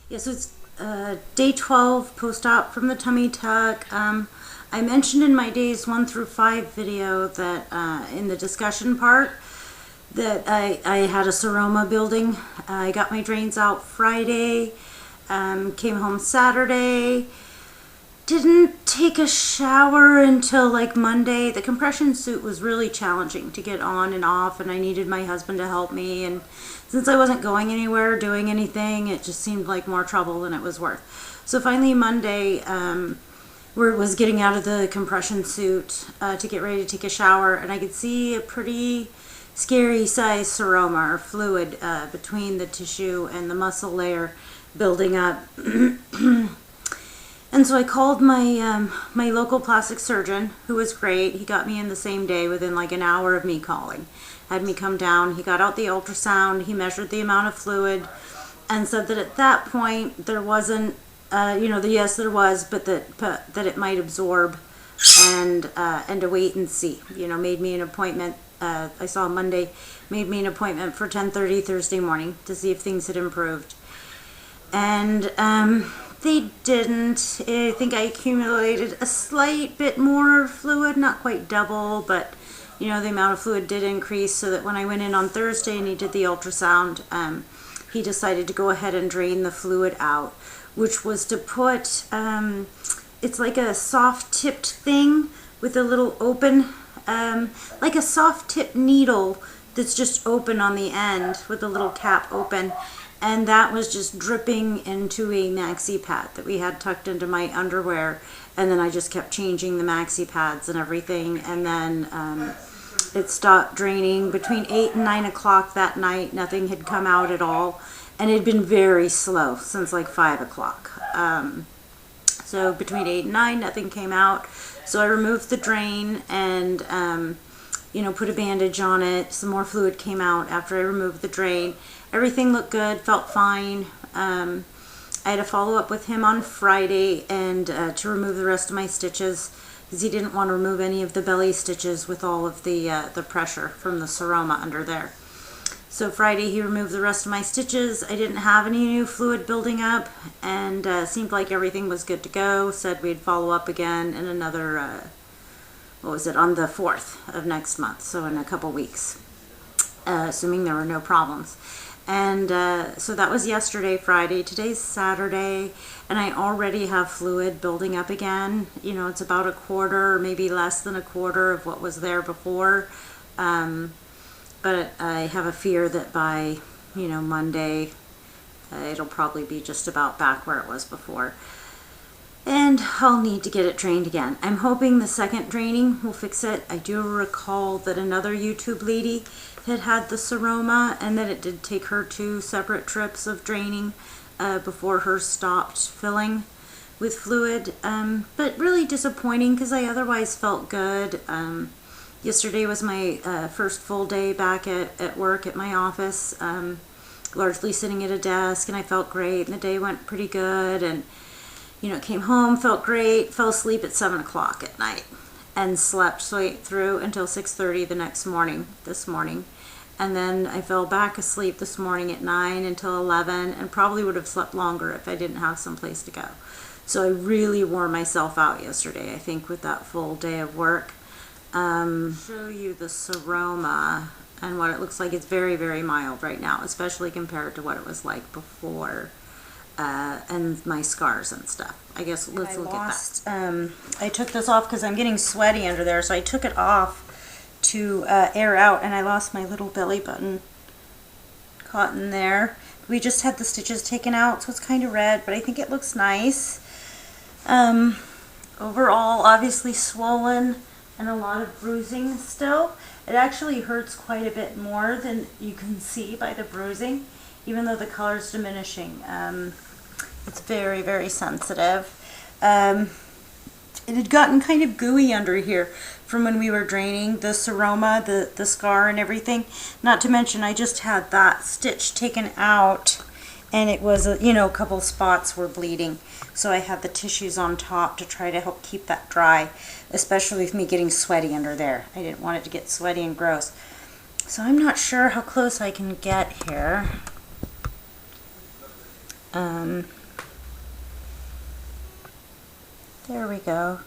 Yeah, so it's day 12 post-op from the tummy tuck. I mentioned in my days 1 through 5 video that in the discussion part that I had a seroma building. I got my drains out Friday, came home Saturday, didn't take a shower until like Monday. The compression suit was really challenging to get on and off, and I needed my husband to help me, and since I wasn't going anywhere, doing anything, it just seemed like more trouble than it was worth. So finally Monday, was getting out of the compression suit to get ready to take a shower, and I could see a pretty scary size seroma or fluid between the tissue and the muscle layer building up. And so I called my my local plastic surgeon, who was great. He got me in the same day within like an hour of me calling. Had me come down. He got out the ultrasound. He measured the amount of fluid and said that at that point there wasn't, yes there was, but that it might absorb and to wait and see. Made me an appointment. I saw Monday. Made me an appointment for 10:30 Thursday morning to see if things had improved. And they didn't. I think I accumulated a slight bit more fluid, not quite double, but the amount of fluid did increase, so that when I went in on Thursday and he did the ultrasound, he decided to go ahead and drain the fluid out, which was to put, it's like a soft tipped thing with a little open, like a soft tipped needle that's just open on the end with a little cap open. And that was just dripping into a maxi pad that we had tucked into my underwear. And then I just kept changing the maxi pads and everything. And then it stopped draining between 8 and 9 o'clock that night. Nothing had come out at all. And it had been very slow since like 5 o'clock. So between 8 and 9, nothing came out. So I removed the drain and, put a bandage on it. Some more fluid came out after I removed the drain. Everything looked good, felt fine. I had a follow-up with him on Friday and to remove the rest of my stitches, because he didn't want to remove any of the belly stitches with all of the pressure from the seroma under there. So Friday he removed the rest of my stitches. I didn't have any new fluid building up, and seemed like everything was good to go. Said we'd follow up again in another, on the 4th of next month, so in a couple weeks, assuming there were no problems. And so that was yesterday, Friday. Today's Saturday, and I already have fluid building up again. It's about a quarter, maybe less than a quarter of what was there before. But I have a fear that by, Monday, it'll probably be just about back where it was before. And I'll need to get it drained again. I'm hoping the second draining will fix it. I do recall that another YouTube lady had the seroma, and that it did take her 2 separate trips of draining before hers stopped filling with fluid. But really disappointing, because I otherwise felt good. Yesterday was my first full day back at work at my office, largely sitting at a desk, and I felt great, and the day went pretty good. And came home, felt great, fell asleep at 7 o'clock at night, and slept straight through until 6:30 this morning. And then I fell back asleep this morning at 9 until 11, and probably would have slept longer if I didn't have some place to go. So I really wore myself out yesterday, I think, with that full day of work. Show you the seroma and what it looks like. It's very, very mild right now, especially compared to what it was like before. And my scars and stuff. I guess let's look at that. I took this off because I'm getting sweaty under there, so I took it off to air out, and I lost my little belly button caught in there. We just had the stitches taken out, so it's kind of red, but I think it looks nice. Overall, obviously swollen and a lot of bruising still. It actually hurts quite a bit more than you can see by the bruising, even though the color's diminishing. It's very, very sensitive. It had gotten kind of gooey under here from when we were draining the seroma, the scar and everything. Not to mention, I just had that stitch taken out, and it was, a couple spots were bleeding. So I had the tissues on top to try to help keep that dry, especially with me getting sweaty under there. I didn't want it to get sweaty and gross. So I'm not sure how close I can get here. There we go.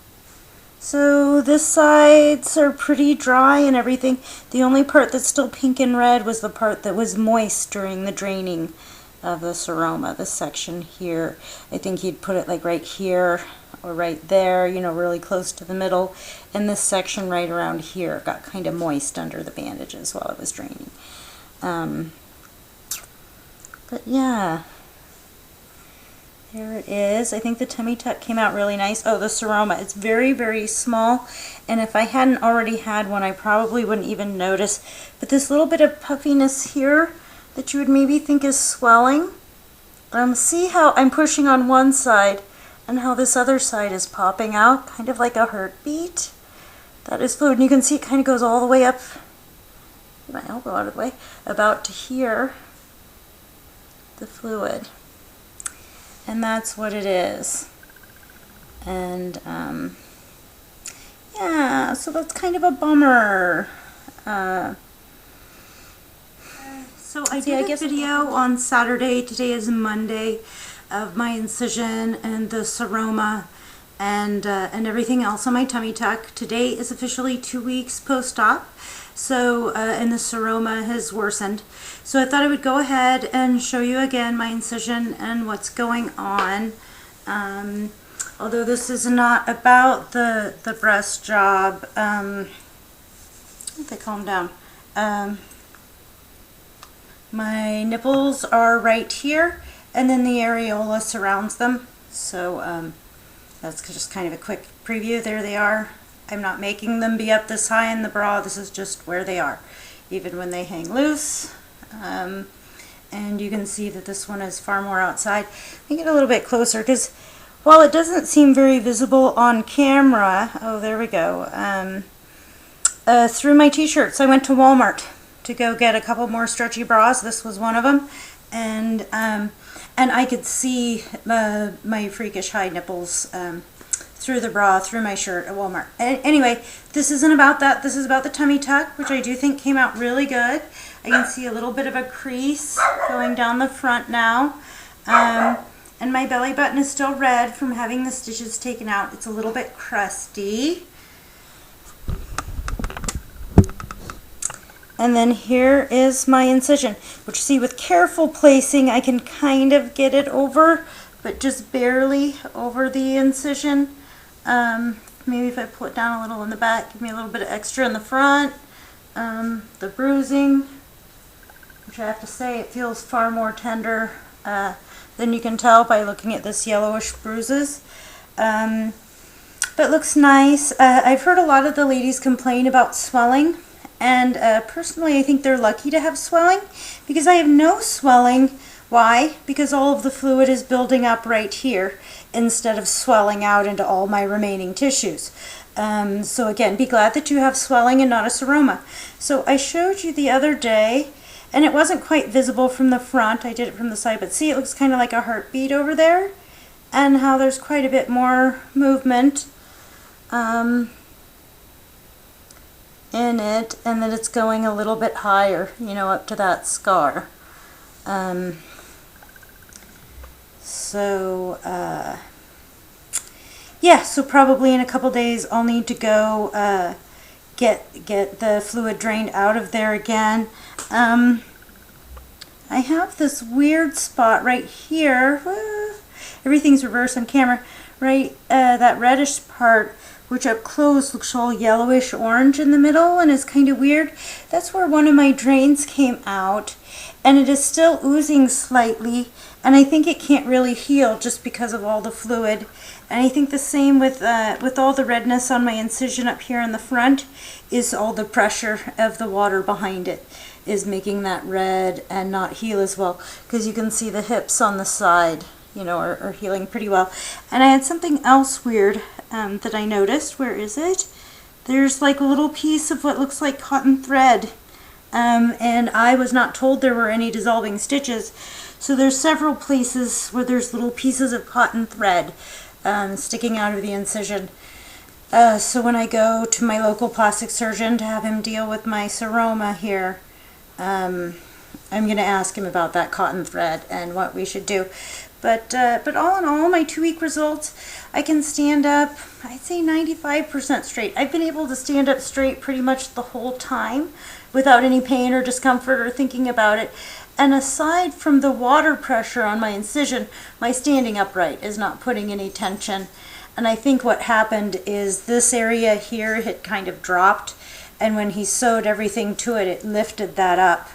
So the sides are pretty dry and everything. The only part that's still pink and red was the part that was moist during the draining of the Seroma, this section here. I think he'd put it like right here or right there, you know, really close to the middle. And this section right around here got kind of moist under the bandages while it was draining. But yeah. There it is. I think the tummy tuck came out really nice. Oh, the Seroma. It's very, very small. And if I hadn't already had one, I probably wouldn't even notice. But this little bit of puffiness here that you would maybe think is swelling. See how I'm pushing on one side and how this other side is popping out, kind of like a heartbeat. That is fluid. And you can see it kind of goes all the way up, get my elbow out of the way, about to here, the fluid. And that's what it is. And yeah, so that's kind of a bummer. So I did a video on Saturday, today is Monday, of my incision and the Seroma and everything else on my tummy tuck. Today is officially 2 weeks post-op. So, and the Seroma has worsened. So I thought I would go ahead and show you again my incision and what's going on. Although this is not about the breast job. They calm down. My nipples are right here, and then the areola surrounds them. So that's just kind of a quick preview. There they are. I'm not making them be up this high in the bra. This is just where they are, even when they hang loose. And you can see that this one is far more outside. Let me get a little bit closer, because while it doesn't seem very visible on camera, oh, there we go, through my t-shirts, I went to Walmart to go get a couple more stretchy bras. This was one of them. And I could see my freakish high nipples through the bra, through my shirt at Walmart. Anyway, this isn't about that. This is about the tummy tuck, which I do think came out really good. I can see a little bit of a crease going down the front now. And my belly button is still red from having the stitches taken out. It's a little bit crusty. And then here is my incision, which, see, with careful placing I can kind of get it over, but just barely over the incision. Maybe if I pull it down a little in the back, give me a little bit of extra in the front. The bruising, which I have to say, it feels far more tender than you can tell by looking at this yellowish bruises. But looks nice. I've heard a lot of the ladies complain about swelling, and personally I think they're lucky to have swelling, because I have no swelling. Why? Because all of the fluid is building up right here instead of swelling out into all my remaining tissues. So again, be glad that you have swelling and not a Seroma. So I showed you the other day, and it wasn't quite visible from the front. I did it from the side, but see, it looks kind of like a heartbeat over there, and how there's quite a bit more movement in it, and that it's going a little bit higher, you know, up to that scar. Yeah, so probably in a couple days I'll need to go get the fluid drained out of there again. I have this weird spot right here. Everything's reversed on camera. Right, that reddish part, which up close looks all yellowish orange in the middle and is kind of weird. That's where one of my drains came out, and it is still oozing slightly, and I think it can't really heal just because of all the fluid. And I think the same with all the redness on my incision up here in the front is all the pressure of the water behind it is making that red and not heal as well, because you can see the hips on the side, you know, are healing pretty well. And I had something else weird that I noticed. Where is it? There's like a little piece of what looks like cotton thread, and I was not told there were any dissolving stitches. So there's several places where there's little pieces of cotton thread sticking out of the incision. So when I go to my local plastic surgeon to have him deal with my Seroma here, I'm going to ask him about that cotton thread and what we should do. But all in all, my 2-week results, I can stand up, I'd say 95% straight. I've been able to stand up straight pretty much the whole time without any pain or discomfort or thinking about it. And aside from the water pressure on my incision, my standing upright is not putting any tension. And I think what happened is this area here had kind of dropped, and when he sewed everything to it, it lifted that up.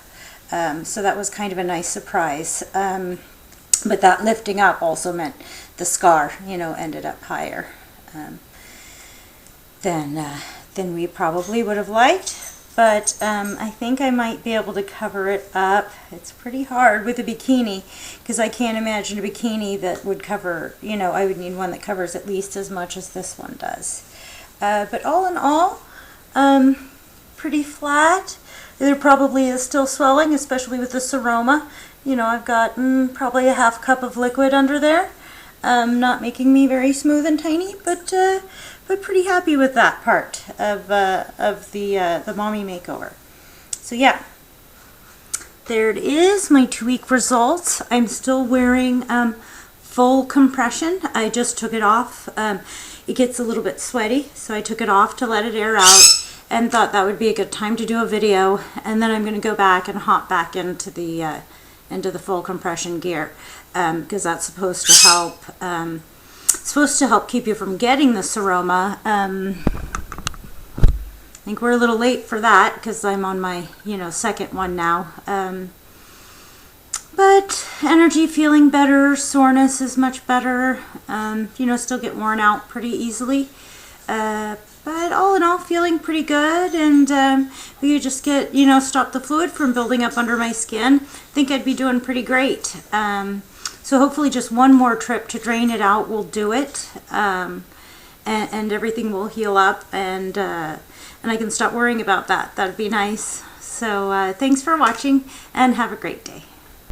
So that was kind of a nice surprise. But that lifting up also meant the scar, you know, ended up higher than we probably would have liked. But I think I might be able to cover it up. It's pretty hard with a bikini, because I can't imagine a bikini that would cover, you know, I would need one that covers at least as much as this one does. But all in all, pretty flat. There probably is still swelling, especially with the Seroma. You know, I've got probably a half cup of liquid under there. Not making me very smooth and tiny, but pretty happy with that part of the mommy makeover. So yeah, there it is, my 2-week results. I'm still wearing full compression. I just took it off. It gets a little bit sweaty, so I took it off to let it air out, and thought that would be a good time to do a video. And then I'm going to go back and hop back into the full compression gear, because that's supposed to help keep you from getting the Seroma. I think we're a little late for that because I'm on my, you know, second one now. But energy feeling better, soreness is much better. You know, still get worn out pretty easily. But all in all, feeling pretty good, and we could just get, you know, stop the fluid from building up under my skin. I think I'd be doing pretty great. So hopefully just one more trip to drain it out will do it, and everything will heal up, and I can stop worrying about that. That'd be nice. So thanks for watching, and have a great day.